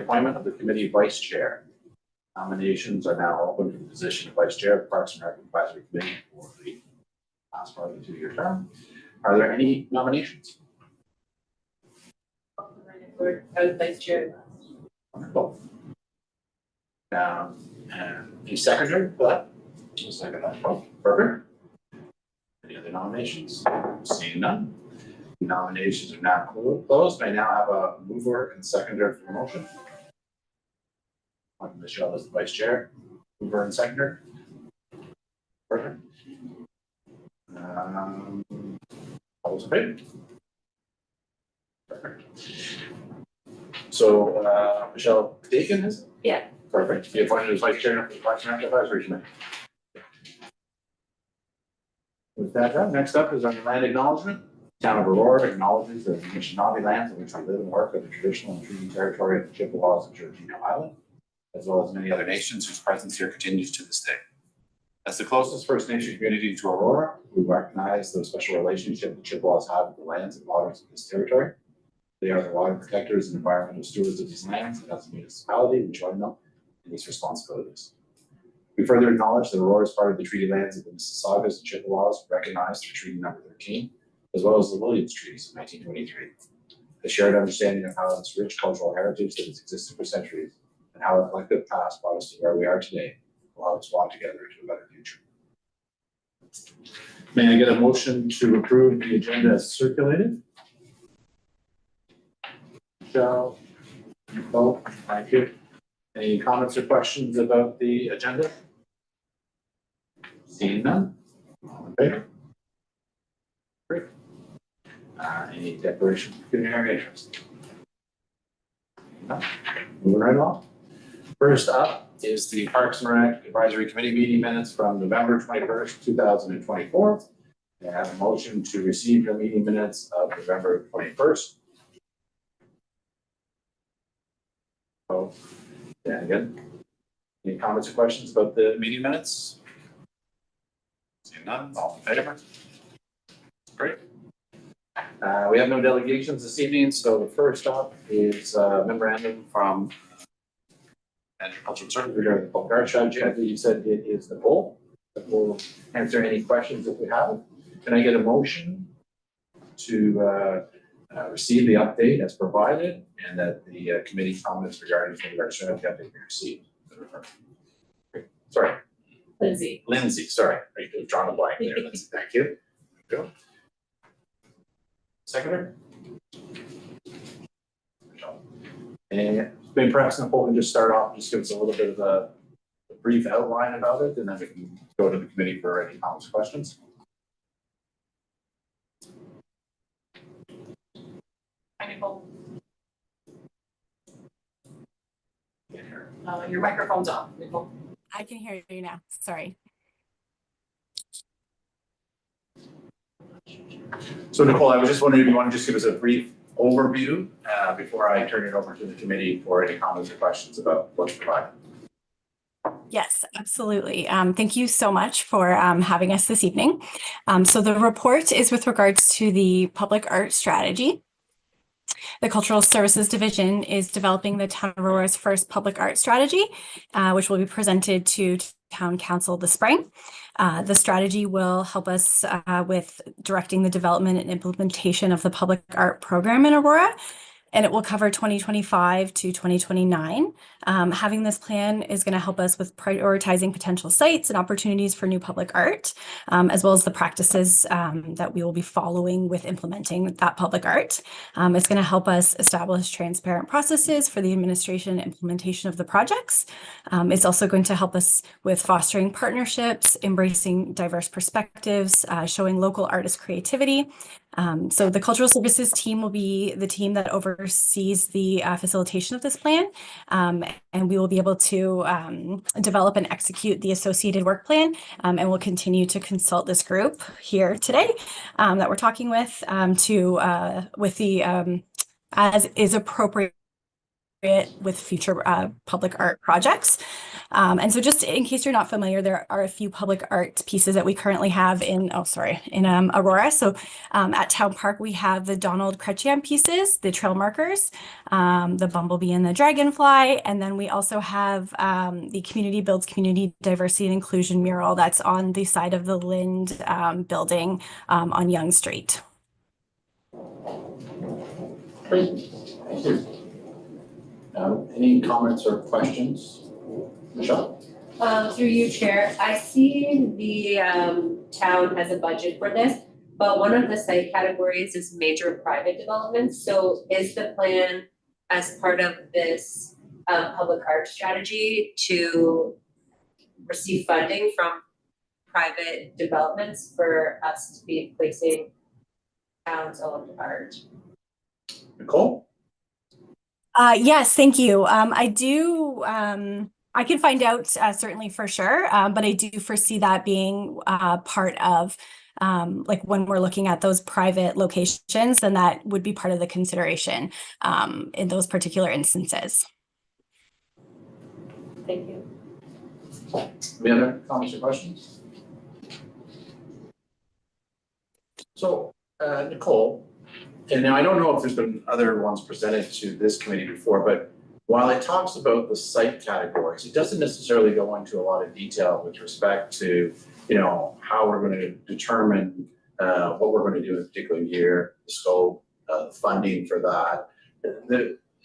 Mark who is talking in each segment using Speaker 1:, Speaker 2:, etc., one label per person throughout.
Speaker 1: appointment of the committee vice chair. Nominations are now open for the position of vice chair of the Parks and Rec Advisory Committee for the last part of the 2-year term. Are there any nominations?
Speaker 2: For vice chair.
Speaker 1: Wonderful. Any secretary for that? I'll second that. Oh, perfect. Any other nominations? Seeing none. The nominations are now closed. I now have a mover and seconder for the motion. Michelle as the vice chair. Mover and seconder. Perfect. All those in favor? Perfect. So Michelle Dakin is it?
Speaker 2: Yeah.
Speaker 1: Perfect. Be appointed as vice chair of the Parks and Rec Advisory Committee. With that done, next up is our land acknowledgement. Town of Aurora acknowledges the Anishinaabe lands in which we live and work are the traditional and treaty territory of the Chippewas and Georgina Island, as well as many other nations whose presence here continues to this day. As the closest First Nation community to Aurora, we recognize the special relationship the Chippewas have with the lands and waters of this territory. They are the water protectors and environmental stewards of these lands, and as a municipality, we join them in these responsibilities. We further acknowledge that Aurora is part of the treaty lands of the Mississaugas and Chippewas recognized through Treaty Number 13, as well as the Williams Treaties of 1923. The shared understanding of how this rich cultural heritage that has existed for centuries and how our collective past brought us to where we are today will help us walk together to a better future. May I get a motion to approve the agenda as circulated? Michelle, Nicole, thank you. Any comments or questions about the agenda? Seeing none. All in favor? Great. Any declaration of pecuniary interest? No. Moving right along. First up is the Parks and Rec Advisory Committee meeting minutes from November 21st, 2024. I have a motion to receive the meeting minutes of November 21st. Oh, yeah, again. Any comments or questions about the meeting minutes? Seeing none, all in favor? Great. We have no delegations this evening, so the first up is a memorandum from Agricultural Services regarding the public art strategy. I believe you said it is Nicole that will answer any questions if we have. Can I get a motion to receive the update as provided and that the committee comments regarding the public art strategy update be received? Sorry. Lindsay, sorry. I've drawn a blank there. Lindsay, thank you. Go. Seconder? And maybe perhaps Nicole can just start off, just give us a little bit of a brief outline about it, and then we can go to the committee for any comments or questions.
Speaker 2: Hi, Nicole. Your microphone's off, Nicole.
Speaker 3: I can hear you now. Sorry.
Speaker 1: So Nicole, I was just wondering if you want to just give us a brief overview before I turn it over to the committee for any comments or questions about what's provided.
Speaker 3: Yes, absolutely. Thank you so much for having us this evening. So the report is with regards to the public art strategy. The Cultural Services Division is developing the Town of Aurora's first public art strategy, which will be presented to Town Council this spring. The strategy will help us with directing the development and implementation of the public art program in Aurora, and it will cover 2025 to 2029. Having this plan is going to help us with prioritizing potential sites and opportunities for new public art, as well as the practices that we will be following with implementing that public art. It's going to help us establish transparent processes for the administration and implementation of the projects. It's also going to help us with fostering partnerships, embracing diverse perspectives, showing local artist creativity. So the Cultural Services team will be the team that oversees the facilitation of this plan, and we will be able to develop and execute the associated work plan, and we'll continue to consult this group here today that we're talking with with the as is appropriate with future public art projects. And so just in case you're not familiar, there are a few public art pieces that we currently have in Aurora. So at Town Park, we have the Donald Chrétien pieces, the trail markers, the bumblebee and the dragonfly. And then we also have the Community Builds Community Diversity and Inclusion mural that's on the side of the Lind building on Yonge Street.
Speaker 1: Great, thank you. Any comments or questions? Michelle?
Speaker 4: Through you, Chair, I see the town has a budget for this, but one of the site categories is major private developments. So is the plan as part of this public art strategy to receive funding from private developments for us to be placing town's owned art?
Speaker 1: Nicole?
Speaker 3: Yes, thank you. I do. I can find out certainly for sure, but I do foresee that being part of like when we're looking at those private locations, then that would be part of the consideration in those particular instances.
Speaker 4: Thank you.
Speaker 1: Any other comments or questions? So, Nicole, and now I don't know if there's been other ones presented to this committee before, but while it talks about the site categories, it doesn't necessarily go into a lot of detail with respect to, you know, how we're going to determine what we're going to do in a particular year, the scope, the funding for that.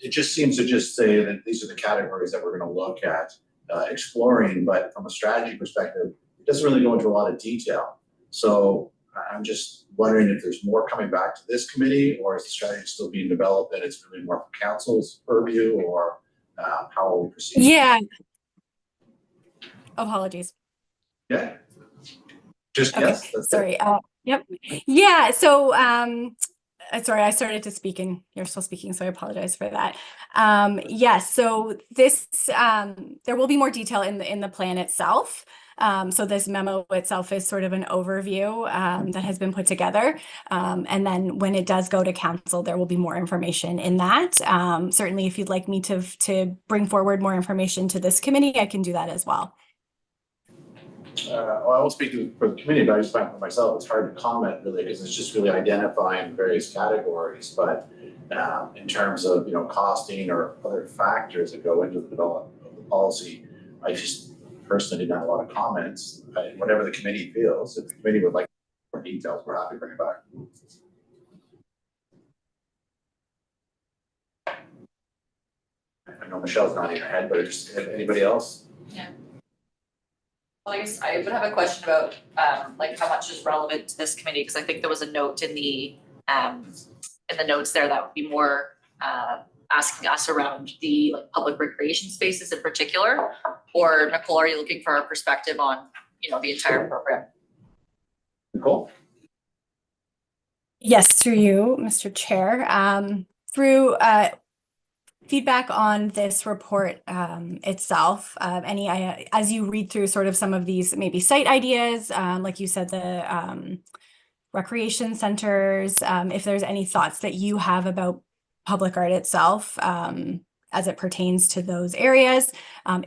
Speaker 1: It just seems to just say that these are the categories that we're going to look at exploring, but from a strategy perspective, it doesn't really go into a lot of detail. So I'm just wondering if there's more coming back to this committee, or is the strategy still being developed and it's really more for council's purview, or how are we proceeding?
Speaker 3: Yeah. Apologies.
Speaker 1: Yeah. Just
Speaker 3: Okay.
Speaker 1: yes. That's
Speaker 3: Sorry.
Speaker 1: it.
Speaker 3: Yep. Yeah. So, sorry, I started to speak and you're still speaking, so I apologize for that. Yes. So this, there will be more detail in the plan itself. So this memo itself is sort of an overview that has been put together. And then when it does go to council, there will be more information in that. Certainly, if you'd like me to bring forward more information to this committee, I can do that as well.
Speaker 1: Well, I won't speak for the committee, but I just find for myself, it's hard to comment really, because it's just really identifying various categories. But in terms of, you know, costing or other factors that go into the development of the policy, I just personally didn't have a lot of comments. Whatever the committee feels, if the committee would like more details, we're happy to bring it back. I know Michelle's nodding her head, but just anybody else?
Speaker 2: Yeah. Well, I guess I would have a question about like how much is relevant to this committee, because I think there was a note in the notes there that would be more asking us around the like public recreation spaces in particular. Or Nicole, are you looking for our perspective on, you know, the entire program?
Speaker 1: Nicole?
Speaker 3: Yes, through you, Mr. Chair. Through feedback on this report itself, as you read through sort of some of these maybe site ideas, like you said, the recreation centers, if there's any thoughts that you have about public art itself, as it pertains to those areas,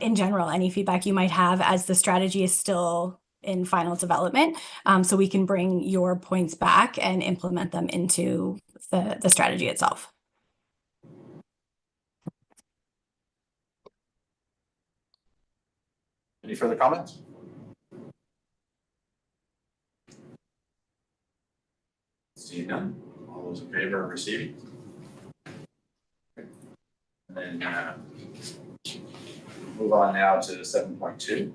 Speaker 3: in general, any feedback you might have as the strategy is still in final development, so we can bring your points back and implement them into the strategy itself.
Speaker 1: Any further comments? Seeing none, all those in favor of receiving? And then move on now to 7.2.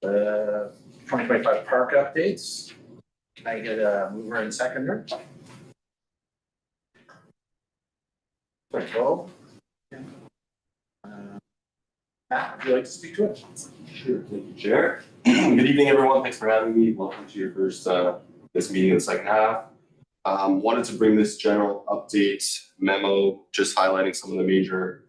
Speaker 1: The 2025 park updates. Can I get a mover and seconder? Sorry, Bo. Matt, would you like to speak to it?
Speaker 5: Sure, thank you, Chair. Good evening, everyone. Thanks for having me. Welcome to your first this meeting in the second half. Wanted to bring this general update memo, just highlighting some of the major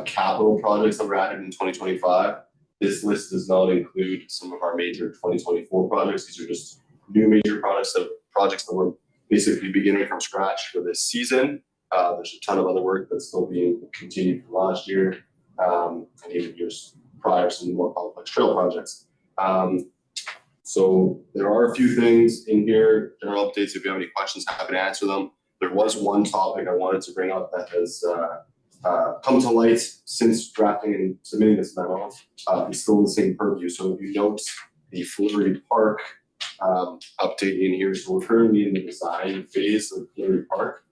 Speaker 5: capital projects that were added in 2025. This list does not include some of our major 2024 projects. These are just new major projects that we're basically beginning from scratch for this season. There's a ton of other work that's still being continued from last year and even years prior, some of the more complex trail projects. So there are a few things in here, general updates. If you have any questions, happy to answer them. There was one topic I wanted to bring up that has come to light since drafting and submitting this memo. It's still in the same purview. So if you note the Fleury Park update in here, so we're currently in the design phase of Fleury Park.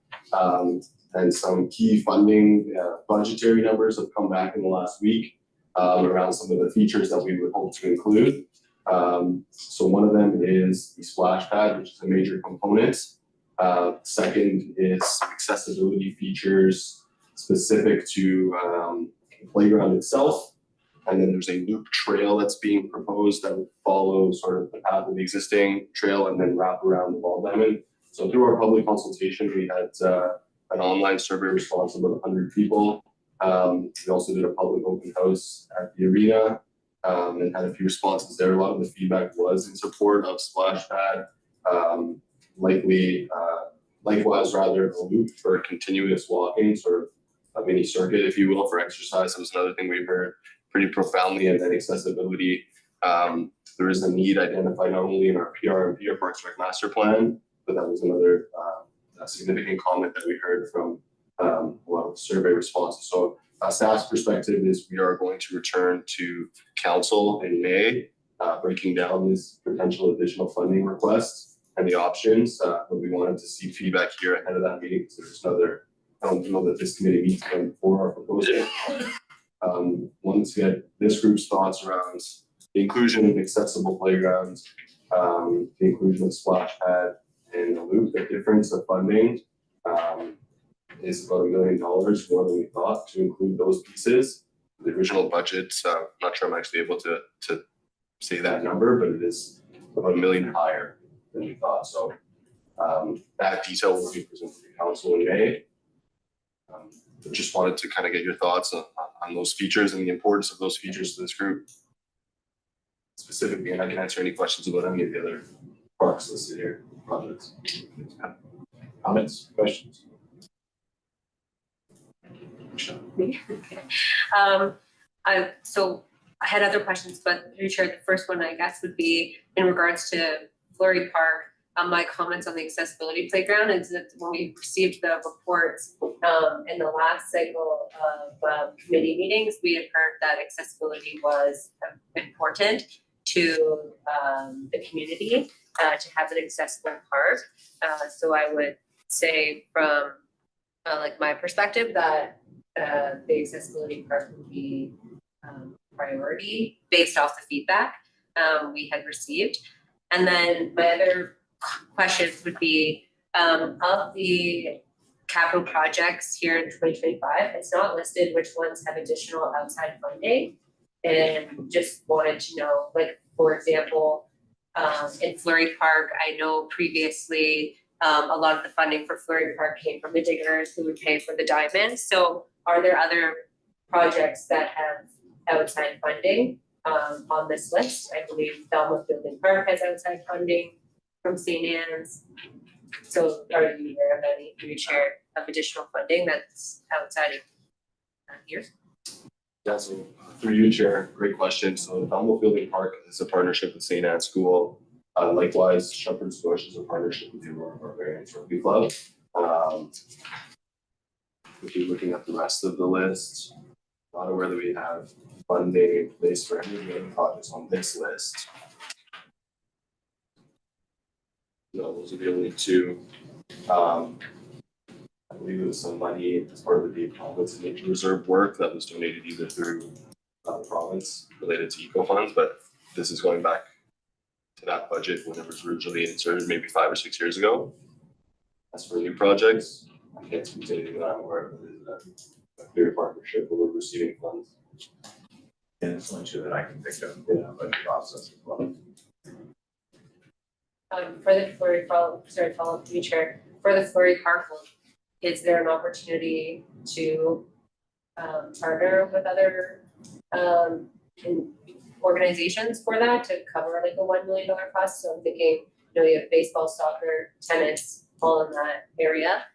Speaker 5: And some key funding budgetary numbers have come back in the last week around some of the features that we would hope to include. So one of them is the splash pad, which is a major component. Second is accessibility features specific to the playground itself. And then there's a loop trail that's being proposed that would follow sort of the path of the existing trail and then wrap around the ball diamond. So through our public consultation, we had an online survey response of about 100 people. We also did a public open house at the arena and had a few responses there. A lot of the feedback was in support of splash pad, likewise rather a loop for continuous walking, sort of a mini circuit, if you will, for exercise. That was another thing we heard pretty profoundly. And then accessibility. There is a need identified not only in our PRMP or Parks Rec Master Plan, but that was another significant comment that we heard from a lot of survey responses. So staff's perspective is we are going to return to council in May, breaking down this potential additional funding request and the options. But we wanted to see feedback here ahead of that meeting because there's another, I don't know that this committee meets before our proposal. Wanted to get this group's thoughts around the inclusion of accessible playgrounds, the inclusion of splash pad and the loop. The difference of funding is about $1 million more than we thought to include those pieces. The original budget, I'm not sure I'm actually able to say that number, but it is about $1 million higher than we thought. So that detail will be presented to council in May. Just wanted to kind of get your thoughts on those features and the importance of those features to this group. Specifically, and I can answer any questions about any of the other parks listed here, projects.
Speaker 1: Comments, questions?
Speaker 4: So I had other questions, but through Chair, the first one I guess would be in regards to Fleury Park. My comments on the accessibility playground is that when we received the reports in the last cycle of committee meetings, we had heard that accessibility was important to the community to have an accessible park. So I would say from like my perspective that the accessibility part would be priority based off the feedback we had received. And then my other questions would be of the capital projects here in 2025, it's not listed which ones have additional outside funding. And just wanted to know, like, for example, in Fleury Park, I know previously a lot of the funding for Fleury Park came from the diggers who would pay for the diamonds. So are there other projects that have outside funding on this list? I believe Falmouth Building Park has outside funding from St. Anne's. So are you aware of any through Chair of additional funding that's outside of here?
Speaker 5: Yeah, so through you, Chair, great question. So the Falmouth Building Park is a partnership with St. Anne's School. Likewise, Shepherd's Bush is a partnership with the Aurora Barbarians Rugby Club. If you're looking at the rest of the list, not aware that we have funding in place for any of the other projects on this list. No, those are the only two. I believe there was some money as part of the province nature reserve work that was donated either through the province related to eco funds, but this is going back to that budget when it was originally inserted maybe 5 or 6 years ago. As for new projects, I can't speak to anything that I'm aware of. It is a clear partnership where we're receiving funds.
Speaker 1: And it's only two that I can think of in the budget process as well.
Speaker 4: For the Fleury, follow-up to you, Chair. For the Fleury Park, is there an opportunity to partner with other organizations for that to cover like a $1 million cost? So I'm thinking, you know, you have baseball, soccer, tennis, all in that area.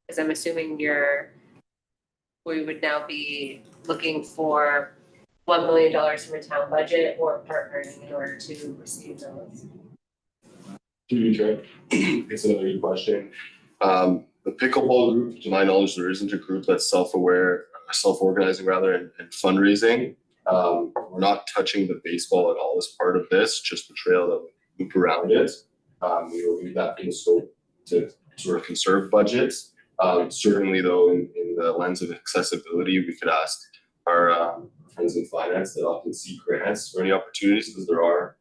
Speaker 4: Because I'm assuming you're we would now be looking for $1 million from a town budget or partnering in order to receive those?
Speaker 5: Through you, Chair. It's another good question. The pickleball group, to my knowledge, there isn't a group that's self-aware, self-organizing rather, and fundraising. We're not touching the baseball at all as part of this, just the trail that we loop around it. We will leave that in the scope to sort of conserve budgets. Certainly though, in the lens of accessibility, we could ask our friends in finance that often see grants for any opportunities, because there are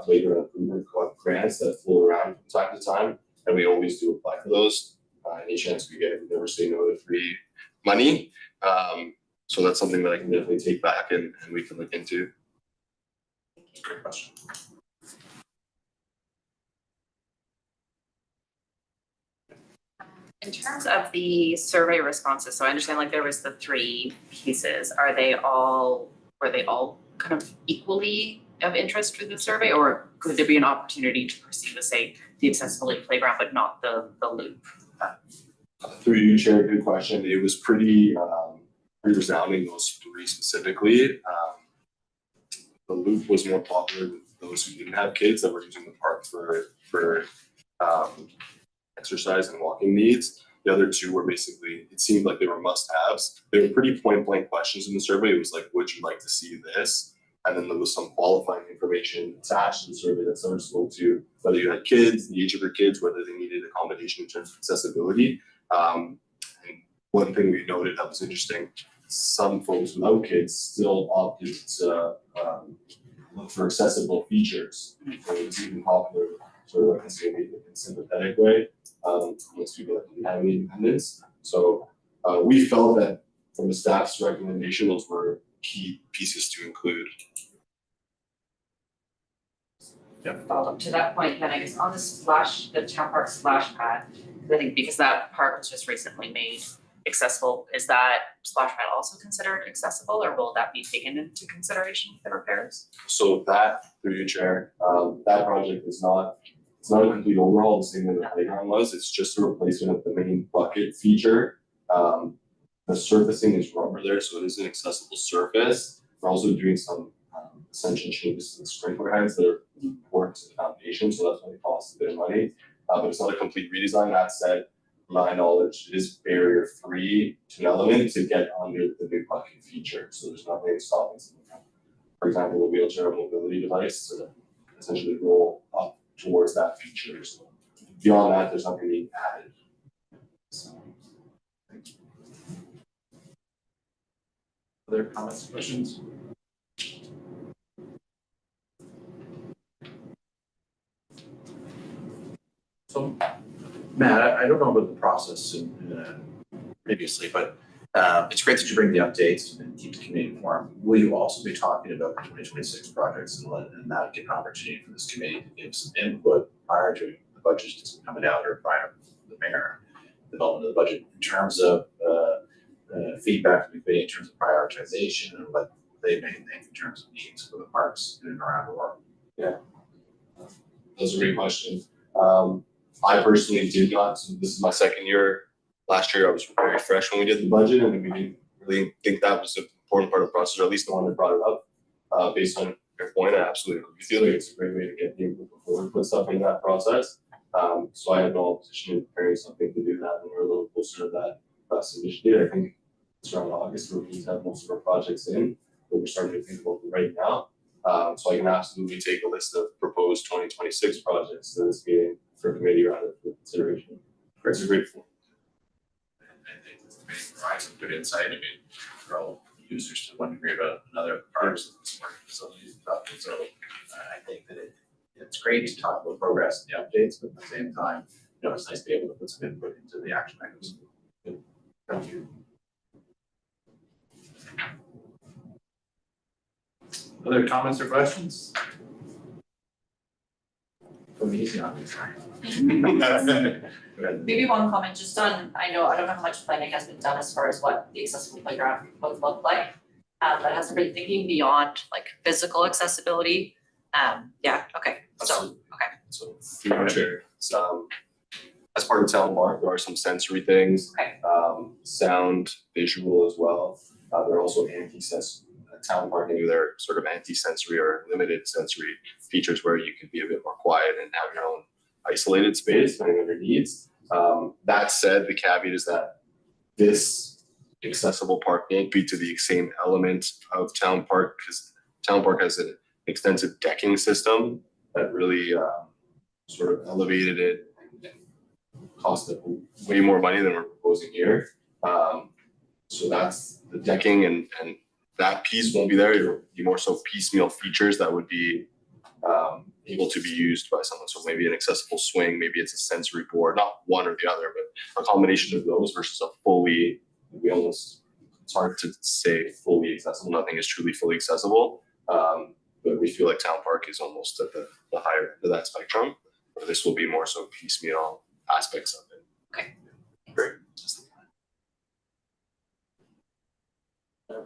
Speaker 5: playground improvement grants that flow around from time to time, and we always do apply for those. Any chance we get, we never say no to free money. So that's something that I can definitely take back and we can look into.
Speaker 1: Great question.
Speaker 2: In terms of the survey responses, so I understand like there was the 3 pieces. Were they all kind of equally of interest for the survey, or could there be an opportunity to pursue the accessibility playground, but not the loop?
Speaker 5: Through you, Chair, good question. It was pretty resounding, those 3 specifically. The loop was more popular with those who didn't have kids that were using the park for exercise and walking needs. The other 2 were basically, it seemed like they were must-haves. They were pretty point-blank questions in the survey. It was like, would you like to see this? And then there was some qualifying information attached to the survey that someone spoke to, whether you had kids, the age of your kids, whether they needed accommodation in terms of accessibility. And one thing we noted that was interesting, some folks without kids still opted to look for accessible features. So it was even popular, sort of like in a sympathetic way, amongst people that didn't have any independence. So we felt that from the staff's recommendation, those were key pieces to include.
Speaker 2: Follow up to that point, then I guess on the town park splash pad, I think because that park was just recently made accessible, is that splash pad also considered accessible, or will that be taken into consideration for the repairs?
Speaker 5: So that, through your chair, that project is not, it's not a complete overhaul, the same way the playground was, it's just a replacement of the main bucket feature. The surfacing is rubber there, so it is an accessible surface. We're also doing some essential changes to the sprinkler heads that are important to the foundation, so that's going to cost a bit of money. But it's not a complete redesign. That said, to my knowledge, it is barrier free to an element to get under the big bucket feature. So there's nothing stopping someone from, for example, a wheelchair or mobility device to essentially roll up towards that feature. So beyond that, there's nothing being added. So, thank you.
Speaker 1: Other comments, questions? So, Matt, I don't know about the process previously, but it's great that you bring the updates and keep the committee informed. Will you also be talking about the 2026 projects and that give an opportunity for this committee to give some input prior to the budget coming out or prior to the mayor development of the budget in terms of feedback from the committee in terms of prioritization and what they may think in terms of needs for the parks in and around the world?
Speaker 5: Yeah, those are great questions. I personally did not, so this is my second year. Last year I was very fresh when we did the budget, and we didn't really think that was an important part of the process, or at least the one that brought it up. Based on your point, I absolutely agree with you. Like, it's a great way to get the input before we put stuff in that process. So I have no opposition in preparing something to do that when we're a little closer to that submission date. I think it's around August where we need to have most of our projects in, but we're starting to think about them right now. So I can absolutely take a list of proposed 2026 projects to this meeting for committee rather for consideration. It's a great point.
Speaker 1: I think this committee provides some good insight. I mean, we're all users to one degree or another parts of this work facilities and stuff. And so I think that it's great to talk about progress and the updates, but at the same time, it's nice to be able to put some input into the action items. Thank you. Other comments or questions? From easy on this side. Go ahead.
Speaker 2: Maybe one comment just on, I don't know how much planning has been done as far as what the accessible playground would look like. But has there been thinking beyond like physical accessibility? Yeah, okay, so, okay.
Speaker 5: So through our chair, as part of town park, there are some sensory things.
Speaker 2: Okay.
Speaker 5: sound, visual as well. They're also Town Park can do their sort of anti-sensory or limited sensory features where you can be a bit more quiet and have your own isolated space depending on your needs. That said, the caveat is that this accessible park won't be to the same element of Town Park because Town Park has an extensive decking system that really sort of elevated it and cost it way more money than we're proposing here. So that's the decking and that piece won't be there. It'll be more so piecemeal features that would be able to be used by someone. So maybe an accessible swing, maybe it's a sensory board, not one or the other, but a combination of those versus a fully, it's hard to say fully accessible. Nothing is truly fully accessible. But we feel like Town Park is almost at the higher end of that spectrum. But this will be more so piecemeal aspects of it.
Speaker 2: Okay.
Speaker 5: Great.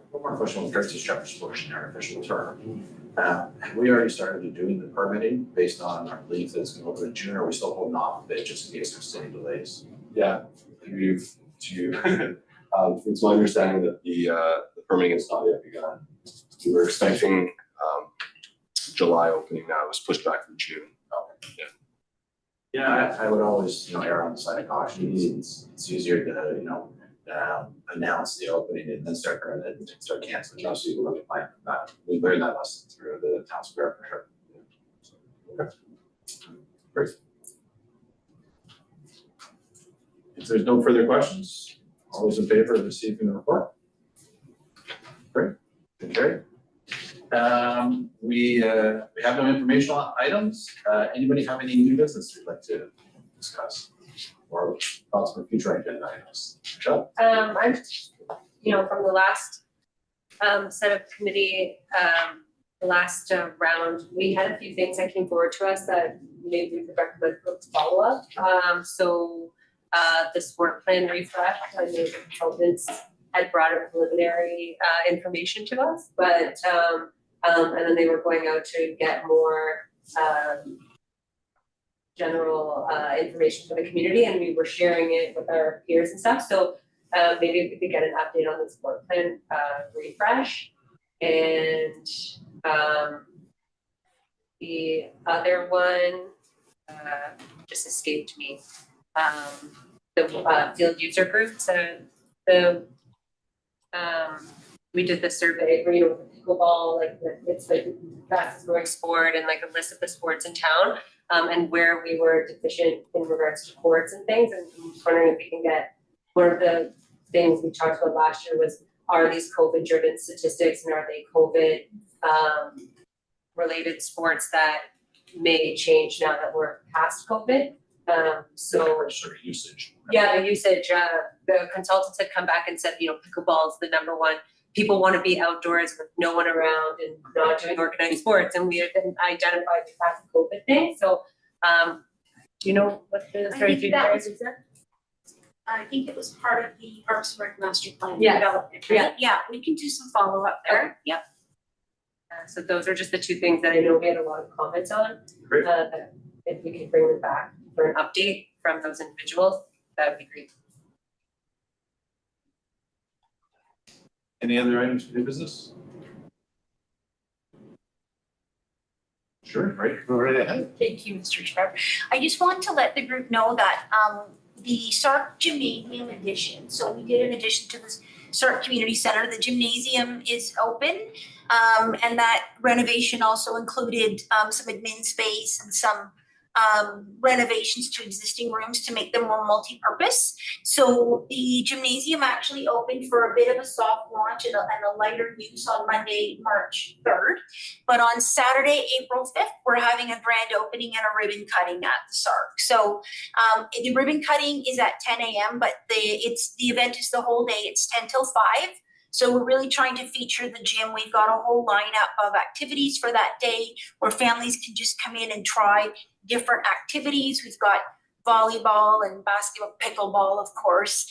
Speaker 1: One more question with regards to Shepherd's Bush and our official term. Have we already started doing the permitting based on our belief that it's going to open in June, or are we still holding off a bit just in case there's any delays?
Speaker 5: Yeah, it's my understanding that the permitting has not yet begun. We were expecting July opening, now it was pushed back from June.
Speaker 1: Yeah, I would always, err on the side of caution. It's easier to, announce the opening and then start canceling jobs. So you look at that. We learned that lesson through the town square for sure. Okay. Great. If there's no further questions, all those in favor of receiving the report? Great. Okay. We have no informational items. Anybody have any new business they'd like to discuss or thoughts for future agenda items? Michelle?
Speaker 4: I'm, from the last set of committee, the last round, we had a few things that came forward to us that maybe we could recommend for follow up. The sport plan refresh, I know the consultants had brought a preliminary information to us, but and then they were going out to get more general information for the community, and we were sharing it with our peers and stuff. So maybe if we could get an update on the sport plan refresh. And the other one just escaped me. The field user group. So we did the survey for pickleball, it's like the fastest growing sport, and like a list of the sports in town, and where we were deficient in regards to courts and things. And I'm just wondering if we can get, one of the things we talked about last year was, are these COVID driven statistics, and are they COVID related sports that may change now that we're past COVID? So
Speaker 1: sort of usage.
Speaker 4: yeah, the usage, the consultants had come back and said, pickleball is the number one. People want to be outdoors with no one around and not doing organized sports, and we had been identified as past COVID thing. So, do you know what the strategy is?
Speaker 6: I think it was part of the Parks and Rec master plan
Speaker 4: Yes.
Speaker 6: development.
Speaker 4: Yeah.
Speaker 6: Yeah, we can do some follow up there. Yep.
Speaker 4: So those are just the two things that I know we had a lot of comments on.
Speaker 1: Great.
Speaker 4: That if we could bring them back for an update from those individuals, that would be great.
Speaker 1: Any other items for new business? Sure, right, go right ahead.
Speaker 6: Thank you, Mr. Chair. I just want to let the group know that the Sark Gymnasium addition, so we did an addition to the Sark Community Center. The gymnasium is open, and that renovation also included some admin space and some renovations to existing rooms to make them more multi-purpose. So the gymnasium actually opened for a bit of a soft launch and a lighter use on Monday, March 3rd. But on Saturday, April 5th, we're having a grand opening and a ribbon cutting at the Sark. So the ribbon cutting is at 10 a.m., but the event is the whole day. It's 10 till 5. So we're really trying to feature the gym. We've got a whole lineup of activities for that day where families can just come in and try different activities. We've got volleyball and basketball, pickleball, of course,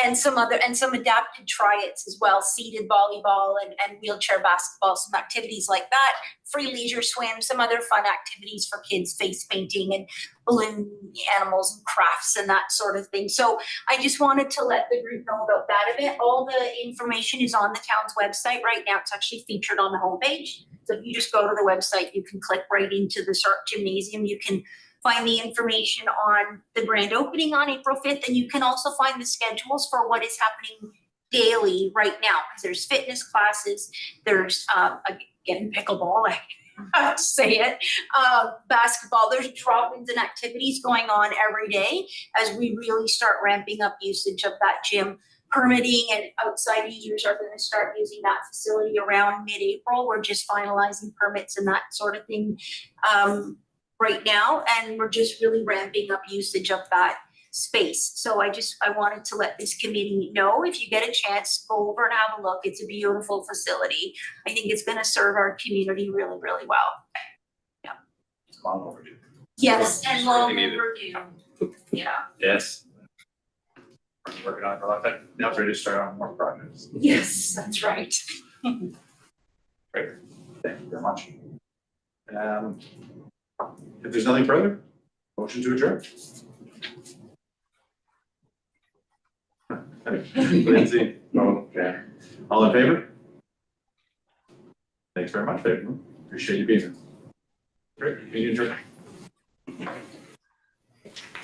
Speaker 6: and some adapted tryouts as well, seated volleyball and wheelchair basketball, some activities like that, free leisure swim, some other fun activities for kids, face painting and balloon animals and crafts and that sort of thing. So I just wanted to let the group know about that event. All the information is on the town's website right now. It's actually featured on the homepage. So if you just go to the website, you can click right into the Sark Gymnasium. You can find the information on the grand opening on April 5th, and you can also find the schedules for what is happening daily right now, because there's fitness classes, there's again pickleball, I have to say it, basketball, there's drop-ins and activities going on every day as we really start ramping up usage of that gym. Permitting and outside users are going to start using that facility around mid-April. We're just finalizing permits and that sort of thing right now, and we're just really ramping up usage of that space. So I wanted to let this committee know, if you get a chance, go over and have a look. It's a beautiful facility. I think it's going to serve our community really, really well.
Speaker 1: It's long overdue.
Speaker 6: Yes, and long
Speaker 5: Sorely needed.
Speaker 6: overdue. Yeah.
Speaker 1: Yes. We're working on it for a long time. Now it's ready to start on more projects.
Speaker 6: Yes, that's right.
Speaker 1: Great. Thank you very much. If there's nothing further, motion to adjourn. Lindsay, okay. All in favor? Thanks very much, David. Appreciate you being here. Great, meeting adjourned.